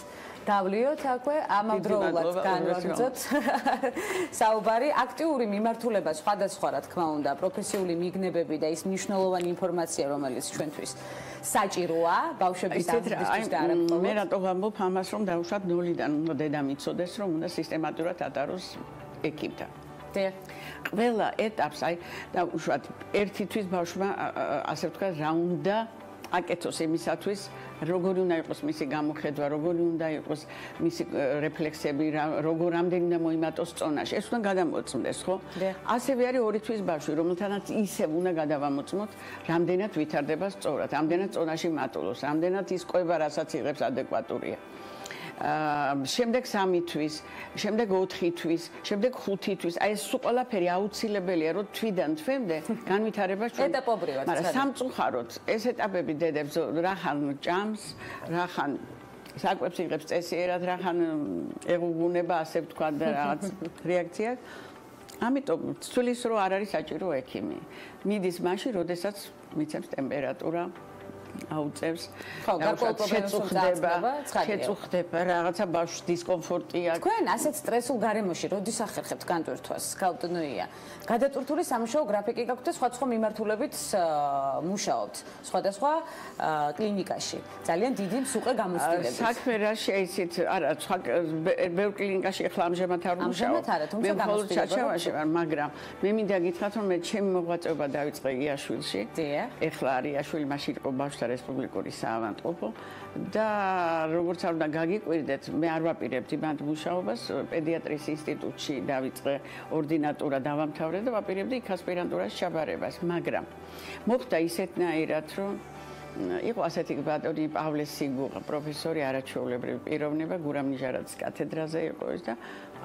დავლიოთ აქვე ამავდროულად განვაგრძოთ საუბარი აქტიური მიმართულება სხვადასხვა რა თქმა უნდა პროფესიული მიგნებები და ის მნიშვნელოვანი ინფორმაცია რომელიც ჩვენთვის საჭიროა ბავშვების აღზრდისთვის და არა მხოლოდ მე რატო ვამბობ ამას რომ დავუშვათ ნოლიდან უნდა დედამ იცოდეს რომ უნდა სისტემატურად ატაროს ეკიპთან ყველა ეტაპს აი დავუშვათ ერთი თვის ბავშვმა ასე ვთქვათ რა უნდა აკეთოს იმისათვის როგორი უნდა იყოს მისი გამოხედვა, როგორი უნდა იყოს მისი რეფლექსები, როგორ რამდენი უნდა მოიმატოს წონაში. ეს უნდა გადამოწმდეს, ხო? ასევე არის 2 თვის ბავშვი, რომელთანაც ისევ უნდა გადავამოწმოთ, რამდენად ვითარდება სწორად, რამდენად წონაში მატულობს, რამდენად ის ყובה, რასაც იღებს ადეკვატურია. შემდეგ 3 თვის, შემდეგ 4 თვის, შემდეგ 5 თვის. აი ეს სულ ყველაფერი აუცილებელია, რომ თვიდან თვემდე განვითარება ჩვენ ეტაპობრივად. მაგრამ სამწუხაროდ ეს ეტაპები დედებს რახან ჭამს, რახან საკვებს იღებს წესიერად, რახან ეღუღუნება, ასე ვთქვა და რაღაც რეაქცია. ამიტომ ცulis რო არ არის საჭირო ექიმი. მიდის მაშინ, როდესაც მიცემს ტემპერატურა აუწევს შეწუხდება რაღაცა ბავშვს დისკომფორტია თქვენ ასეთ სტრესულ გარემოში როდის ახერხებთ განტვირთვას ქალტონოია გადატვირთული სამუშაო გრაფიკი გაქვთ და სხვა მიმართულებით მუშაობთ სხვადასხვა კლინიკაში ძალიან დიდი მსუყე გამოცდილებით საქმე რა შეიცით არა სხვა ბევრ კლინიკაში ახლა ამჟამად არ მუშაობ მე მხოლოდ ჩაჩევაში ვარ მაგრამ მე მინდა გითხრათ რომ მე ჩემი მოღვაწეობა დავიწყე იაშვილში ეხლა არის იაშვილი მაშინ იყო ბავშვთა რესპუბლიკური საავადმყოფო და როგორც არ უნდა გაგიკვირდეთ მე არ ვაპირებდი მათ მუშაობას პედიატრიის ინსტიტუტში დავიწყე ორდინატურა დავამთავრე და ვაპირებდი იქ ასპირანტურას ჩაბარებას მაგრამ მოხდა ისეთნაირად რომ იყო ასეთი ბატონი პავლე სიგუღა პროფესორი არაჩვეულებრივი პიროვნება გურამნიჟარაძის კათედრაზე იყო ეს და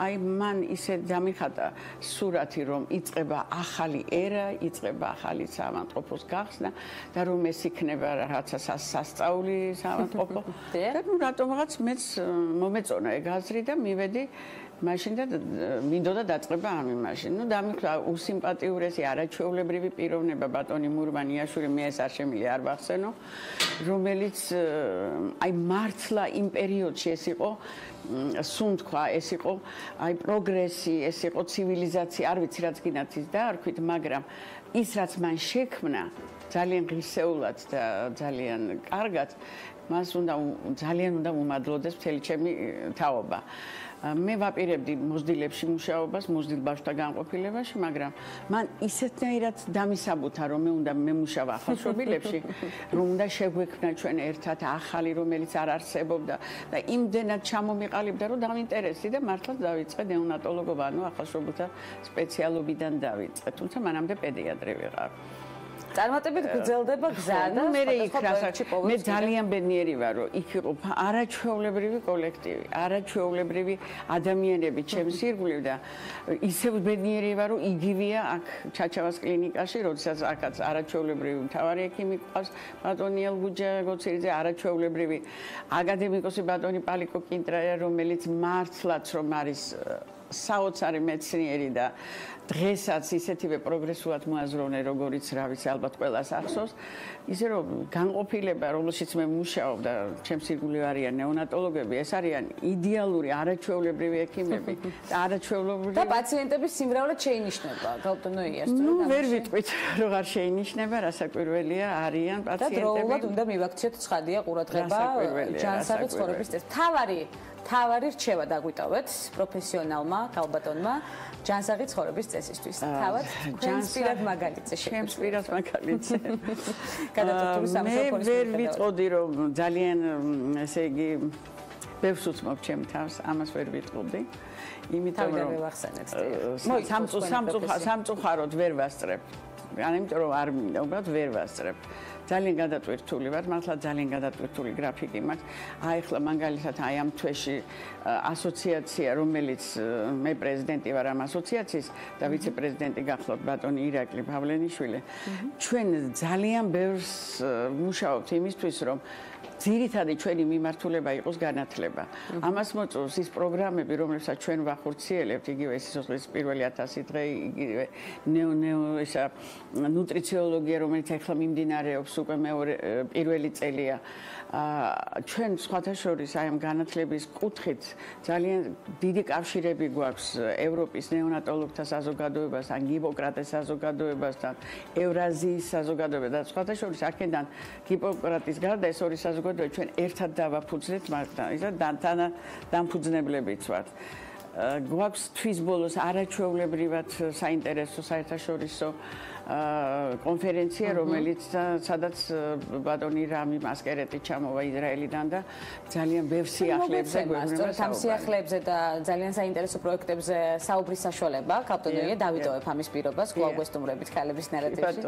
აი მან ისე დამიხატა სურათი რომ იწყება ახალი ერა, იწყება ახალი საავადმყოფოს გახსნა და რომ ეს იქნება რაღაცა სასწაული საავადმყოფო და ნუ რატომღაც მეც მომეწონა ეგ აზრი და მივედი მაშინ და მინდოდა დაწყება ამ იმაში. ნუ დამიქვა უსიმპათიურესი არაჩვეულებრივი პიროვნება ბატონი მურვანიაშვილი მე ეს არ შემიძლია არ ვახსენო რომელიც აი მართლა იმ პერიოდში ეს იყო სუნთქვა ეს იყო აი პროგრესი ეს იყო ცივილიზაცია არ ვიცი რაც გინათ ის დაარქვით მაგრამ ის რაც მან შექმნა ძალიან ღირსეულად და ძალიან კარგად მას ძალიან უნდა უმადლოდეს მთელი ჩემი თაობა მე ვაპირებდი მოზდილებში მუშაობას, მოზდილ ბავშვთა განყოფილებაში, მაგრამ მან ისეთნაირად დამისაბუთა, რომ მე უნდა მემუშავა ახალშობილებში, რომ უნდა შეგვექმნა ჩვენ ერთად ახალი, რომელიც არ არსებობდა და იმდენად ჩამომიყალიბდა, რომ დავინტერესდი და მართლაც დავიწყე ნეონატოლოგობა, ანუ ახალშობილთა სპეციალობიდან დავიწყე, თუმცა მანამდე პედიატრი ვიყავ. წარმატებით გრძელდება გზა და მე ძალიან ბედნიერი ვარ რომ იქ იყო არაჩვეულებრივი კოლექტივი არაჩვეულებრივი ადამიანები ჩემს ირგვლივ და ისევ ბედნიერი ვარ რომ იგივეა აქ ჩაჩავას კლინიკაში როდესაც აქაც არაჩვეულებრივი მთავარი ექიმი ყავს ბატონი ელგუჯა გოციძე არაჩვეულებრივი აკადემიკოსი ბატონი პალიკო კინტრაია რომელიც მართლაც რომ არის საოცარი მეცნიერი და დღესაც ისეთივე პროგრესულად მოაზროვნე როგორიც რა ვიცი ალბათ ყველას ახსოვს ისე რომ განყოფილება რომელშიც მე მუშაობ და ჩემს ირგვლივ არიან ნეონატოლოგები ეს არიან იდეალური არაჩვეულებრივი ექიმები და არაჩვეულებრივი და პაციენტების სიმრავლე შეინიშნება გალტონოიას ნუ ვერ ვიტყვით რომ არ შეინიშნება რასაკვირველია არიან პაციენტები და დროულად უნდა მივაქციოთ ცხადია ყურადღება ჯანსაღი ცხოვრების წესს თავარი რჩევა დაგვიტოვეთ პროფესიონალმა ქალბატონმა ჯანსაღი ცხოვრების წესისთვის. თავად ჩვენს პირად მაგალითზე შეგვიძლია. ჩემს პირად მაგალითზე. გადატვირთული სამუშაო მე ვერ ვიტყოდი რომ ძალიან ესე იგი ბევრს უცნობ ჩემ თავს, ამას ვერ ვიტყუდი. იმიტომ რომ სამწუხაროდ ვერ ვასწრებ. ამიტომ რომ არ მინდა, უბრალოდ ვერ ვასწრებ. ძალიან გადატვირთული ვარ, მართლა ძალიან გადატვირთული გრაფიკი მაქვს. ახლა მაგალითად აი ამ თვეში ასოციაცია, რომელიც მე პრეზიდენტი ვარ ამ ასოციაციის და ვიცე-პრეზიდენტი გახლავთ ბატონი ირაკლი პავლენიშვილი. ჩვენ ძალიან ბევრს მუშაობთ იმისთვის, რომ ძირითადი ჩვენი მიმართულება იყოს განათლება. ამას მოწევს ის პროგრამები, რომლებსაც ჩვენ ვახორციელებთ, იგივე სიცოცხლის პირველი 1000 დღე, იგივე ესა ნუტრიციოლოგია, რომელიც ახლა მიმდინარეობს უკვე პირველი წელია. ჩვენ სხვათა შორის აი ამ განათლების კუთხით ძალიან დიდი კავშირები გვაქვს ევროპის ნეონატოლოგთა საზოგადოებასთან, ჰიპოკრატეს საზოგადოებასთან, ევრაზიის საზოგადოებასთან და სხვათა შორის აქედან ჰიპოკრატის გარდა ეს ორი საზოგადოება ჩვენ ერთად დავაფუძნეთ, მაგრამ ისა დამფუძნებლებიც ვართ. გვაქვს თვის ბოლოს არაჩვეულებრივად საინტერესო საერთაშორისო კონფერენცია, რომელიც სადაც ბატონი რამი მასკერეტი ჩამოვა ისრაელიდან და ძალიან ბევრ სიახლეებზე გვეუბნება. ამ სიახლეებზე და ძალიან საინტერესო პროექტებზე საუბრის საშუალება ქალბატონია დავიტოვებ ამის პირობას გლოვესტუმრებით ქალების ნარატივში.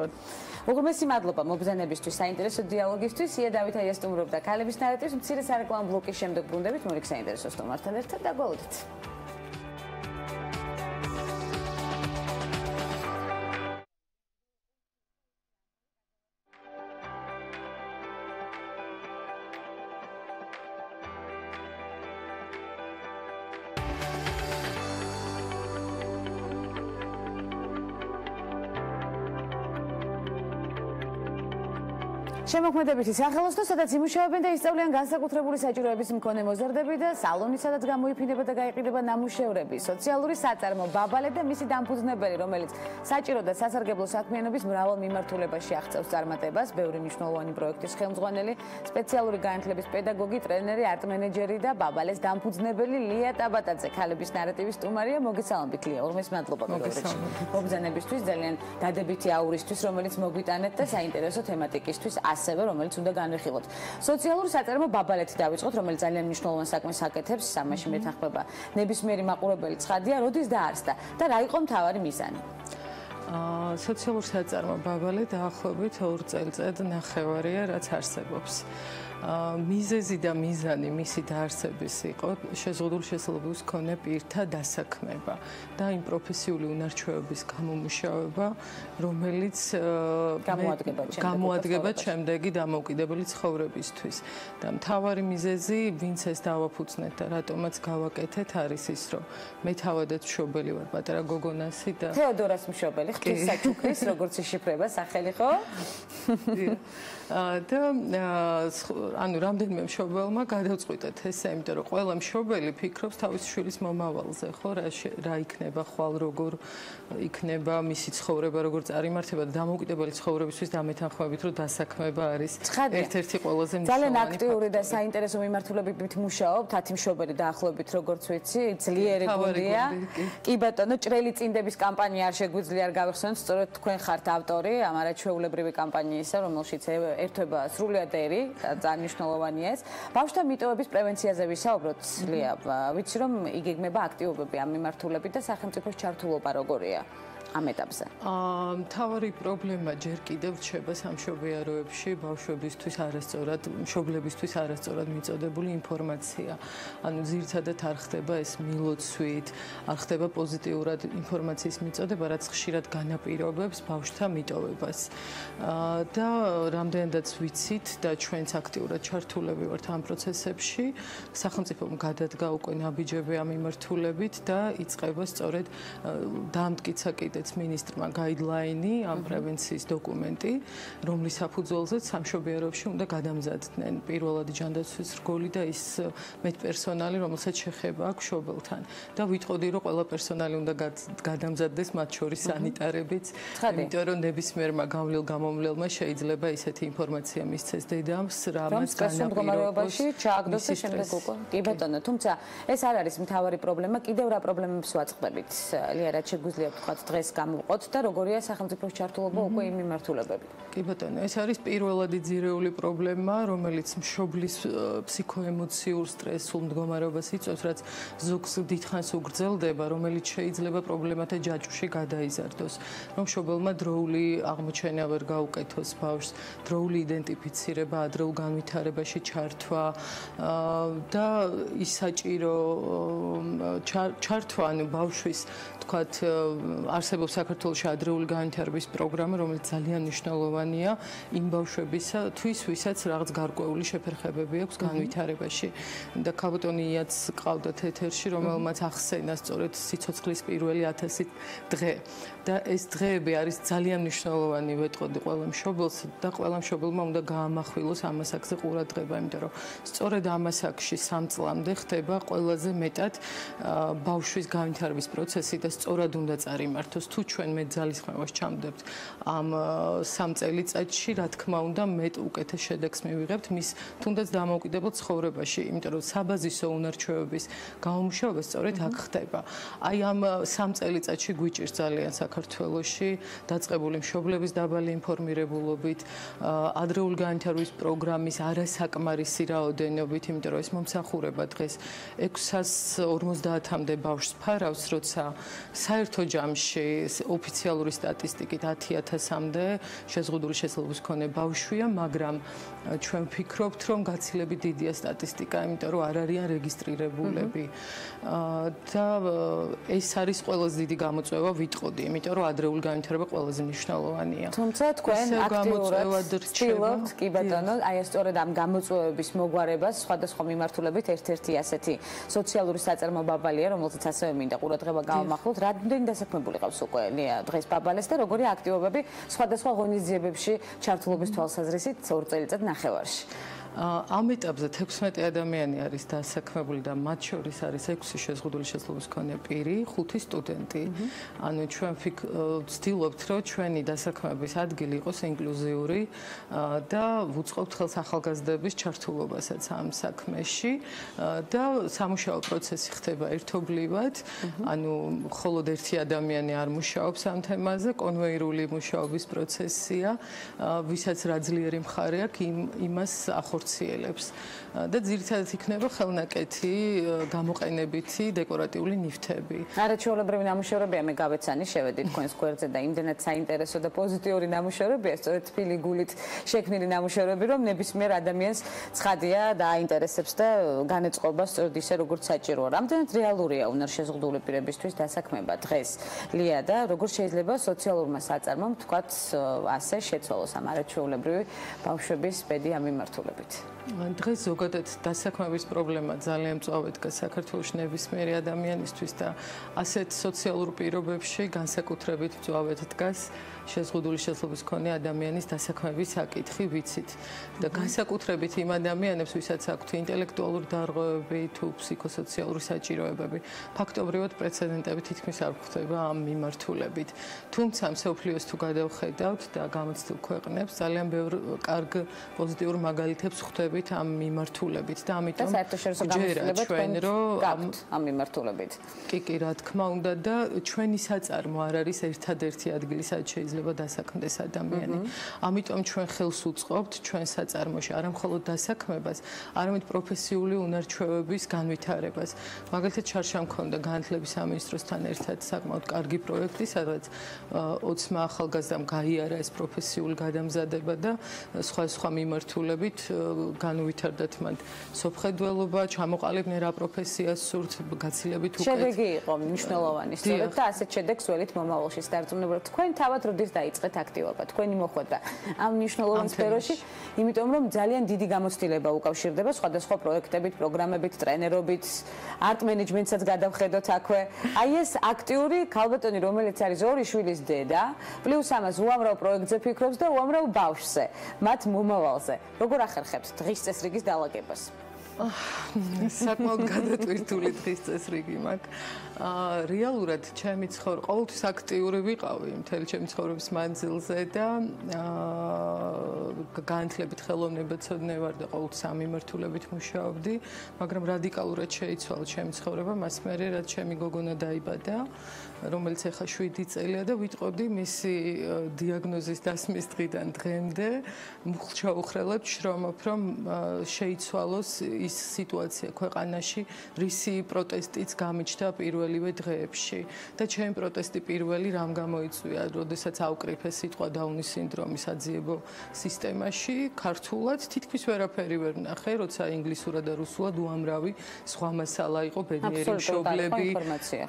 უღრმესი მადლობა მობრძანებისთვის, საინტერესო დიალოგისთვის. დავითაია სტუმრობდა ქალების ნარატივს. მცირე სარეკლამო ბლოკის შემდეგ ბრუნდებით მორიგ საინტერესო სტუმართან ერთად და გველოდით. შემოქმედებითი სახელოსნო, სადაც იმუშავებენ და ისწავლიან განსაკუთრებული საჭიროების მქონე მოზარდები და სალონი, სადაც გამოიფინება და გაიყიდება ნამუშევრები, სოციალური საწარმო, ბაბალე და მისი დამფუძნებელი, რომელიც საჭირო და სასარგებლო საქმიანობის მრავალ მიმართულებაში აღწევს წარმატებას, ბევრი მნიშვნელოვანი პროექტის ხელმძღვანელი, სპეციალური განათლების პედაგოგი, ტრენერი, არტ-მენეჯერი და ბაბალეს დამფუძნებელი ლია ტაბატაძე, ქალების ნარატივის სტუმარია. მოგესალმებით ლია, ორმეს მადლობა მობრძანებისთვის, ძალიან დადებითი აურისთვის, რომელიც მოგვიტანეთ და საინტერესო თემატიკისთვის ასევე რომელიც უნდა განვიხილოთ. სოციალური საწარმო ბაბალეთი დავიწყოთ, რომელიც ძალიან მნიშვნელოვან საქმეს აკეთებს, ამაში მეთანხმება ნებისმიერი მაყურებელი ცხადია, როდის დაარსდა და რა იყო მთავარი მიზანი? სოციალური საწარმო ბაბალე დაახლოებით 2 წელიწად ნახევარია, რაც არსებობს. მიზეზი და მიზანი მისი დაარსების იყო შეზღუდული შესაძლებლობის მქონე პირთა დასაქმება და იმ პროფესიული უნარჩვევების გამომუშავება, რომელიც გამოადგება შემდეგი დამოუკიდებელი ცხოვრებისთვის. და მთავარი მიზეზი, ვინც ეს დავაფუძნეთ და რატომაც გავაკეთეთ, არის ის, რომ მე თავადაც მშობელი ვარ, პატარა გოგონასი და თეოდორას მშობელი, ღვთისაჩუქრის, როგორც იშიფრება სახელი, ხო? და ანუ რამდენიმე მშობელმა გადავწყვიტეთ ესე, იმიტომ რომ ყველა მშობელი ფიქრობს თავის შვილის მომავალზე, ხო, რა იქნება ხვალ, როგორ იქნება მისი ცხოვრება, როგორ წარიმართება და დამოუკიდებელი ცხოვრებისთვის დამეთანხმებით, რომ დასაქმება არის ერთ-ერთი ყველაზე მნიშვნელოვანი. ძალიან აქტიური და საინტერესო მიმართულებით მუშაობთ, 10 მშობელი დაახლოებით, როგორც ვიცი, ძლიერი გუნდია. კი ბატონო, ჭრელი წინდების კამპანია არ შეგვიძლია არ გავიხსენოთ, სწორედ თქვენ ხართ ავტორი ამ არაჩვეულებრივი კამპანიისა, რომელშიც ერთვება სრულიად ერი, ძალიან მნიშვნელოვანია ეს. ბავშვთა მიტოვების პრევენციაზე ვისაუბროთ, ლია. ვიცი რომ იგეგმება აქტივობები ამ მიმართულებით და სახელმწიფოს ჩართულობა როგორია ამ ეტაპზე? მთავარი პრობლემა ჯერ კიდევ რჩება სამშობიაროებში ბავშვებისთვის არასწორად, მშობლებისთვის არასწორად მიწოდებული ინფორმაცია. ანუ ძირითადად არ ხდება ეს მილოცვით, არ ხდება პოზიტიურად ინფორმაციის მიწოდება, რაც ხშირად განაპირობებს ბავშვთა მიტოვებას. და რამდენადაც ვიცით და ჩვენც აქტიურად ჩართულები ვართ ამ პროცესებში, სახელმწიფომ გადადგა უკვე ნაბიჯები ამ მიმართულებით და იწყება სწორედ დაამტკიცა კიდე მინისტრმა გაიდლაინი, ამ პრევენციის დოკუმენტი, რომლის საფუძველზეც სამშობიაროებში უნდა გადამზადდნენ პირველადი ჯანდაცვის რგოლი და ის მეტპერსონალი, რომელსაც შეხება აქვს მშობელთან. და ვიტყოდი, რომ ყველა პერსონალი უნდა გადამზადდეს, მათ შორის სანიტარებიც, იმიტომ რომ ნებისმიერმა გამომვლელმა შეიძლება ისეთი ინფორმაცია მისცეს დედამს, რამაც განაპირობებაში ჩააგდოს და შემდეგ უკვე. კი ბატონო, თუმცა ეს არ არის მთავარი პრობლემა, კიდევ რა პრობლემებს ვაწყდებით? ლია, რაც შეგვიძლია ვთქვათ დღეს გამოვყოთ და როგორია სახელმწიფოს ჩართულობა უკვე იმ მიმართულებები. კი ბატონო, ეს არის პირველადი ძირეული პრობლემა, რომელიც მშობლის ფსიქოემოციურ სტრესულ მდგომარეობას იწვევს, რაც ზოგს დიდხანს უგრძელდება, რომელიც შეიძლება პრობლემათა ჯაჭვში გადაიზარდოს. რომ მშობელმა დროული აღმოჩენა ვერ გაუკეთოს ბავშვს, დროული იდენტიფიცირება, ადრეულ განვითარებაში ჩართვა და ის საჭირო ჩართვა, ანუ ბავშვის თქვათ არსებობს საქართველოში ადრეული განვითარების პროგრამა, რომელიც ძალიან მნიშვნელოვანია იმ ბავშვებისთვის, ვისაც რაღაც გარკვეული შეფერხებები აქვს განვითარებაში. და ქალბატონიაც ყავდათ ეთერში, რომელმაც ახსენა სწორედ სიცოცხლის პირველი 1000 დღე. და ეს დღეები არის ძალიან მნიშვნელოვანი ვეტყოდი ყველა მშობელს და ყველა მშობელმა უნდა გაამახვილოს ამასაკზე ყურადღება, იმიტომ რომ სწორედ ამასაკში 3 წლამდე ხდება ყველაზე მეტად ბავშვის განვითარების პროცესი და სწორად უნდა წარიმართოს. თუ ჩვენ მეტ ძალისხმევას ჩამდებთ ამ 3 წელიწადში, რა თქმა უნდა, მეტ უკეთეს შედეგს მივიღებთ მის თუნდაც დამოუკიდებელ ცხოვრებაში, იმიტომ რომ საბაზისო უნარჩვევების გამომუშავება სწორედ აქ ხდება. აი ამ 3 წელიწადში გვიჭირს ძალიან საქართველოში დაწყებული მშობლების დაბალი ინფორმირებულობით, ადრეული განვითარების პროგრამის არასაკმარისი რაოდენობით, იმიტომ რომ ეს მომსახურება დღეს 650-მდე ბავშვს ფარავს, როცა საერთო ჯამში ოფიციალური სტატისტიკით 10.000-მდე შეზღუდული შესაძლებლობის მქონე ბავშვია, მაგრამ ჩვენ ვფიქრობთ, რომ გაცილებით დიდია სტატისტიკა, იმიტომ რომ არ არიან რეგისტრირებულები. და ეს არის ყველაზე დიდი გამოწვევა ვიტყოდი, იმიტომ რომ ადრეული განვითარება ყველაზე მნიშვნელოვანია. თუმცა თქვენ აქტიურად ცდილობთ, კი ბატონო, აი სწორედ ამ გამოწვევების მოგვარებას სხვადასხვა მიმართულებით ერთ-ერთი ასეთი სოციალური საწარმო ბაბალია, რომელზეც ასევე მინდა ყურადღება გავამახვილოთ. რამდენი დასაქმებული ყავს უკვე დღეს ბაბალეს და როგორი აქტივობები სხვადასხვა ღონისძიებებში ჩართულობის თვალსაზრისით 2 წელიწად ნახევარში. ამ ეტაპზე 16 ადამიანი არის დასაქმებული და მათ შორის არის 6 შეზღუდული შესაძლებლობის მქონე პირი, 5 სტუდენტი. ანუ ჩვენ ვცდილობთ, რომ ჩვენი დასაქმების ადგილი იყოს ინკლუზიური და ვუწყობთ ხელს ახალგაზრდების ჩართულობასაც ამ საქმეში და სამუშაო პროცესი ხდება ერთობლივად. ანუ მხოლოდ ერთი ადამიანი არ მუშაობს ამ თემაზე, კონვეირული მუშაობის პროცესია, ვისაც რა ძლიერი მხარე აქვს, იმას ახორციელებს. და ძირითადად იქნება ხელნაკეთი, გამოყენებითი დეკორატიული ნივთები. არაჩვეულებრივი ნამუშევრებია, მე გავეცანი, შევედი თქვენს გვერდზე და იმდენად საინტერესო და პოზიტიური ნამუშევრებია, სწორედ თბილი გულით შექმნილი ნამუშევრები, რომ ნებისმიერ ადამიანს ცხადია და აინტერესებს და განეწყობა სწორედ ისე, როგორც საჭიროა. რამდენად რეალურია უნარშეზღუდული პირებისთვის დასაქმება დღეს, ლია, და როგორ შეიძლება სოციალურმა საწარმომ, თქვათ, ასე შეცვალოს ამ არაჩვეულებრივი ბავშვების ბედი ამ მიმართულებით? დღეს ზოგადად დასაქმების პრობლემა ძალიან მწვავედ დგას საქართველოს ნებისმიერი ადამიანისთვის და ასეთ სოციალურ პირობებში განსაკუთრებით მწვავედ დგას შეზღუდული შესაძლებლობის მქონე ადამიანის დასაქმების საკითხი, ვიცით. და განსაკუთრებით იმ ადამიანებს, ვისაც აქვთ ინტელექტუალური დარღვევები თუ ფსიქოსოციალური საჭიროებები, ფაქტობრივად პრეცედენტები თითქმის არ გვხვდება ამ მიმართულებით. თუმცა მსოფლიოს თუ გადავხედავთ და გამოცდილ ქვეყნებს, ძალიან ბევრ კარგ პოზიტიურ მაგალითებს ხვდებით ამ მიმართულებით და ამიტომ ჯერა ჩვენ რომ ამ მიმართულებით. კი, რა თქმა უნდა და ჩვენი საწარმო არ არის ერთადერთი ადგილი, სადაც შეიძლება დასაქმდეს ადამიანი. ამიტომ ჩვენ ხელს უწყობთ ჩვენ საწარმოში არა მხოლოდ დასაქმებას, არამედ პროფესიული უნარჩვევების განვითარებას. მაგალითად, შარშან მქონდა განათლების სამინისტროსთან ერთად საკმაოდ კარგი პროექტი, სადაც 20 ახალგაზრდამ გაიარა ეს პროფესიული გადამზადება და სხვა მიმართულებით განუვითარდათ მან სოფხედველობა, ჩამოყალიბდნენ რა პროფესიას სურთ, გაცილებით უკეთ. შედეგი იყო მნიშვნელოვანი, სწორედ და ასეთ შედეგს ველით მომავალში სტარტუნებად. თქვენ თავად როდის დაიწყეთ აქტივობა? თქვენი მოხვედრა ამ მნიშვნელოვან სფეროში, იმიტომ რომ ძალიან დიდი გამოცდილება უკავშირდება სხვადასხვა პროექტებით, პროგრამებით, ტრენერობით, არტ მენეჯმენტსაც გადავხედოთ აქვე. აი ეს აქტიური ქალბატონი, რომელიც არის 2 შვილის დედა, პლუს ამას უამრავ პროექტზე ფიქრობს და უამრავ ბავშვზე, მათ მომავალზე. როგორ ახერხებთ დღის წესრიგის დალაგებას? საკმაოდ გადატვირთული დღის წესრიგი მაქვს. რეალურად ჩემი ცხოვრება ყოველთვის აქტიური ვიყავი მთელი ჩემი ცხოვრების მანძილზე და განათლებით ხელოვნებაცოდნე ვარ და ყოველთვის ამ მიმართულებით მუშაობდი, მაგრამ რადიკალურად შეიცვალა ჩემი ცხოვრება მას მერე, რაც ჩემი გოგონა დაიბადა, რომელიც ახლა 7 წელია და ვიტყოდი მისი დიაგნოზის დასმის დღიდან დღემდე მუხლჩაუხრელებს შრომობ, რომ შეიცვალოს ის სიტუაცია ქვეყანაში, რისი პროტესტიც გამიჩნდა პირველივე დღეებში და ჩემი პროტესტი პირველი რამ გამოიწვია, როდესაც ავკრიფეს სიტყვა დაუნის სინდრომის აძიებო სისტემაში, ქართულად თითქმის ვერაფერი ვერ ვნახე, როცა ინგლისურად და რუსულად უამრავი სხვა მასალა იყო, ბედნიერი მშობლები.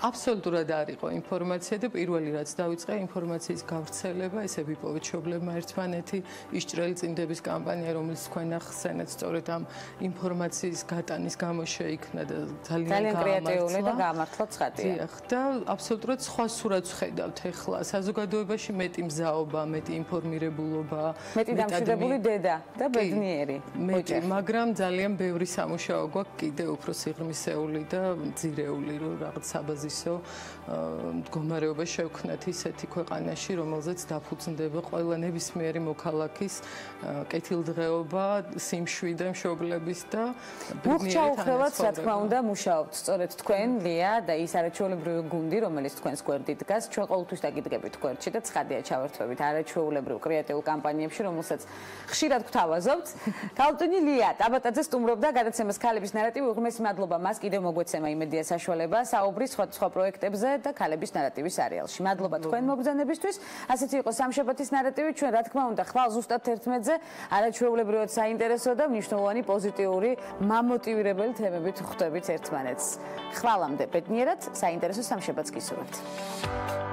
აბსოლუტურად არ იყო ინფორმაცია და პირველი რაც დავიწყე ინფორმაციის გავრცელება, ესე ვიპოვეთ მშობლებმა ერთმანეთი, ისჭრელი წინდების კამპანია, რომელიც თქვენ ახსენეთ, სწორედ ამ ინფორმაციის გატანის გამო შეიქმნა და ძალიან კრეატიული და გამართლა ცხადია. დიახ, და აბსოლუტურად სხვა სურათს ხედავთ ახლა. საზოგადოებაში მეტი მზაობა, მეტი ინფორმირებულობა, მეტი დამშვიდებული დედა და ბედნიერი. მაგრამ ძალიან ბევრი სამუშაო გვაქვს კიდე უფრო სიღრმისეული და ძირეული, რომ რაღაც საბაზისო მდგომარეობა შევქნათ ისეთი ქვეყანაში, რომელზეც დაფუძნდება ყველა ნებისმიერი მოქალაქის კეთილდღეობა, სიმშვიდე მშობლების და მუხლჩაუხრელად, რა თქმა უნდა, მუშაობთ სწორედ თქვენ, ლია და ის არაჩვეულებრივი გუნდი, რომელიც თქვენს გვერდით დგას, ჩვენ ყოველთვის დაგიდგებით გვერდში და ცხადია ჩავერთვებით არაჩვეულებრივ კრეატიულ კამპანიებში, რომელსაც ხშირად გვთავაზობთ. ქალბატონი ლია ტაბატაძე სტუმრობდა გადაცემას ქალების ნარატივი. უღრმესი მადლობა მას კიდევ მოგვეცემა იმედია საშუალება საუბრის სხვა პროექტებზე და ქალების ნარატივის სერიალში. მადლობა თქვენ მოგზანებისთვის. ასეთი იყო სამშაბათის ნარატივი. ჩვენ რა თქმა უნდა ხვალ ზუსტად 11-ზე არაჩვეულებრივად საინტერესო და მნიშვნელოვანი პოზიტიური მამოტივირებელი თემებით ხვდებით ერთმანეთს. ხვალამდე ბედნიერად საინტერესო სამშაბათს გისურვებთ.